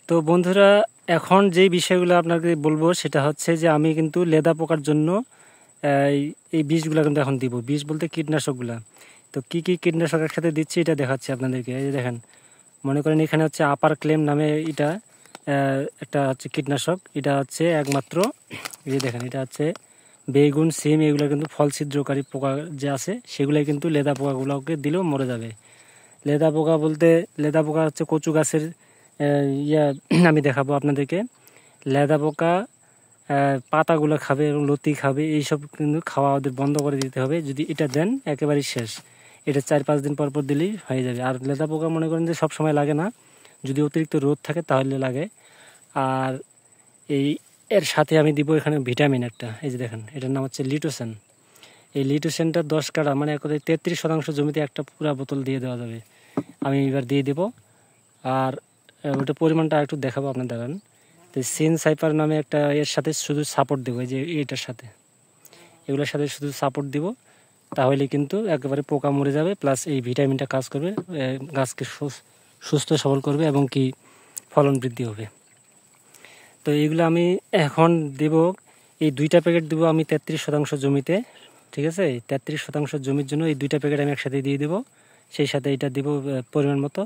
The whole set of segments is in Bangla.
তো বন্ধুরা, এখন যেই বিষয়গুলো আপনাকে বলবো সেটা হচ্ছে যে আমি কিন্তু লেদা পোকার জন্য এই বীজগুলো কিন্তু এখন দিব। বীজ বলতে কীটনাশকগুলা। তো কি কি কীটনাশক একসাথে দিচ্ছি এটা দেখাচ্ছি আপনাদেরকে। এই যে দেখেন, মনে করেন এখানে হচ্ছে আপার ক্লেম নামে এটা একটা হচ্ছে কীটনাশক। এটা হচ্ছে একমাত্র, এই যে দেখেন, এটা হচ্ছে বেগুন, সিম, এগুলো কিন্তু ফল ছিদ্রকারী পোকা যে আছে সেগুলাই কিন্তু লেদা পোকাগুলোকে দিলেও মরে যাবে। লেদা পোকা বলতে, লেদা পোকা হচ্ছে কচু গাছের আমি দেখাবো আপনাদেরকে। লেদা পোকা পাতাগুলো খাবে এবং লতি খাবে, এইসব কিন্তু খাওয়া ওদের বন্ধ করে দিতে হবে। যদি এটা দেন একেবারেই শেষ। এটা 4-5 দিন পর পর দিলেই হয়ে যাবে। আর লেদা পোকা মনে করেন যে সব সময় লাগে না, যদি অতিরিক্ত রোদ থাকে তাহলে লাগে। আর এর সাথে আমি দিব এখানে ভিটামিন একটা, এই যে দেখেন, এটার নাম হচ্ছে লিটোসেন। এই লিটোসেনটা 10 কাঠা, মানে 33% জমিতে একটা পুরা বোতল দিয়ে দেওয়া যাবে। আমি এবার দিয়ে দেবো। আর ওটা পরিমাণটা একটু দেখাবো আপনার দাঁড়ান। তো সিন সাইপার নামে একটা এর সাথে শুধু সাপোর্ট দেবো, এই যে এটার সাথে, এগুলোর সাথে শুধু সাপোর্ট দিব। তাহলে কিন্তু একেবারে পোকা মরে যাবে, প্লাস এই ভিটামিনটা কাজ করবে, গাছকে সুস্থ সবল করবে এবং কি ফলন বৃদ্ধি হবে। তো এইগুলো আমি এখন দেব, এই 2টা প্যাকেট দেবো আমি 33% জমিতে। ঠিক আছে, 33% জমির জন্য এই 2টা প্যাকেট আমি একসাথে দিয়ে দেবো। সেই সাথে এটা দিব পরিমাণ মতো।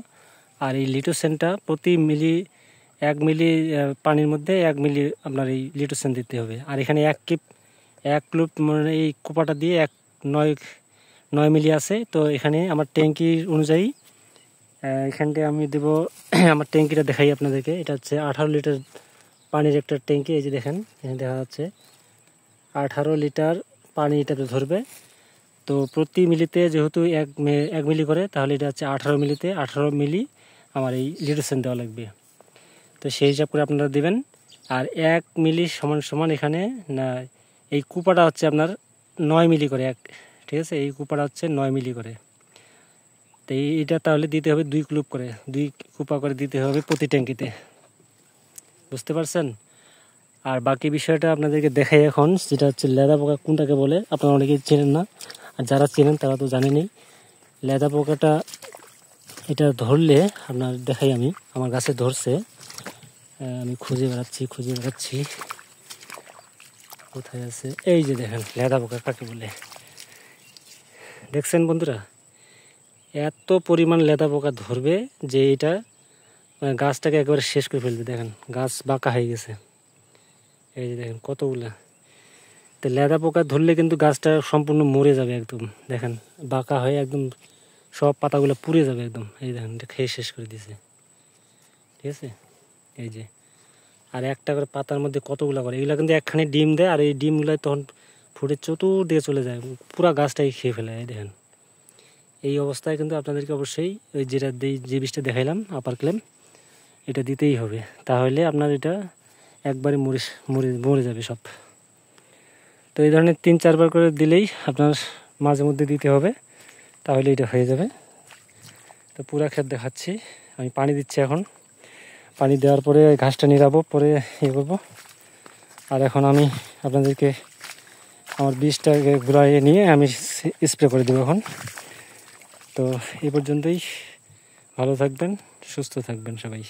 আর এই লিটোসেনটা প্রতি 1 মিলি পানির মধ্যে 1 মিলি আপনার এই লিটোসেন দিতে হবে। আর এখানে 1 ক্লুপ মানে এই কোপাটা দিয়ে 9 মিলি আছে। তো এখানে আমার ট্যাঙ্কির অনুযায়ী এখানটায় আমি দেব আমার ট্যাঙ্কিটা দেখাই আপনাদেরকে। এটা হচ্ছে 18 লিটার পানির একটা ট্যাঙ্কি। এই যে দেখেন, এখানে দেখা যাচ্ছে 18 লিটার পানি এটাতে ধরবে। তো প্রতি মিলিতে যেহেতু 1 মিলি করে, তাহলে এটা হচ্ছে 18 মিলিতে 18 মিলি আমার এই লিটোসেন দেওয়া লাগবে। তো সেই হিসাব করে আপনারা দেবেন। আর 1 মিলি সমান সমান এখানে না, এই কুপাটা হচ্ছে আপনার 9 মিলি করে ঠিক আছে, এই কুপাটা হচ্ছে 9 মিলি করে। তো এইটা তাহলে দিতে হবে 2 ক্লুপ করে, 2 কুপা করে দিতে হবে প্রতি ট্যাঙ্কিতে। বুঝতে পারছেন? আর বাকি বিষয়টা আপনাদেরকে দেখাই এখন, যেটা হচ্ছে লেদা পোকা কোনটাকে বলে। আপনারা অনেকেই চেনেন না, আর যারা চেনেন তারা তো জানেনই। লেদা পোকাটা এটা ধরলে আপনার দেখাই, আমি আমার গাছে ধরছে, আমি খুঁজে বেড়াচ্ছি কোথায় আছে। এই যে দেখেন লেদা পোকা কাকে বলে, দেখছেন বন্ধুরা? এত পরিমাণ লেদা পোকা ধরবে যে এটা গাছটাকে একেবারে শেষ করে ফেলবে। দেখেন গাছ বাঁকা হয়ে গেছে, এই যে দেখেন কতগুলা। তো লেদা পোকা ধরলে কিন্তু গাছটা সম্পূর্ণ মরে যাবে একদম। দেখেন বাঁকা হয়ে একদম সব পাতাগুলো পুড়ে যাবে একদম। এই দেখেন এটা খেয়ে শেষ করে দিয়েছে। ঠিক আছে, এই যে, আর একটা করে পাতার মধ্যে কতগুলো করে, এগুলো কিন্তু একখানে ডিম দেয়, আর এই ডিমগুলো তখন ফুটে চতুর্দিকে চলে যায়, পুরো গাছটাই খেয়ে ফেলে। এই দেখেন, এই অবস্থায় কিন্তু আপনাদেরকে অবশ্যই ওই যে বীজটা দেখাইলাম আপার ক্লেম, এটা দিতেই হবে। তাহলে আপনার এটা একবারে মরে যাবে সব। তো এই ধরনের 3-4 বার করে দিলেই আপনার মাঝে মধ্যে দিতে হবে, তাহলে এটা হয়ে যাবে। তো পুরা ক্ষেত দেখাচ্ছি, আমি পানি দিচ্ছি এখন। পানি দেওয়ার পরে ঘাসটা নিরাবো, পরে ইয়ে করবো। আর এখন আমি আপনাদেরকে আমার বীজটাকে ঘুরাইয়ে নিয়ে আমি স্প্রে করে দেবো এখন। তো এই পর্যন্তই, ভালো থাকবেন, সুস্থ থাকবেন সবাই।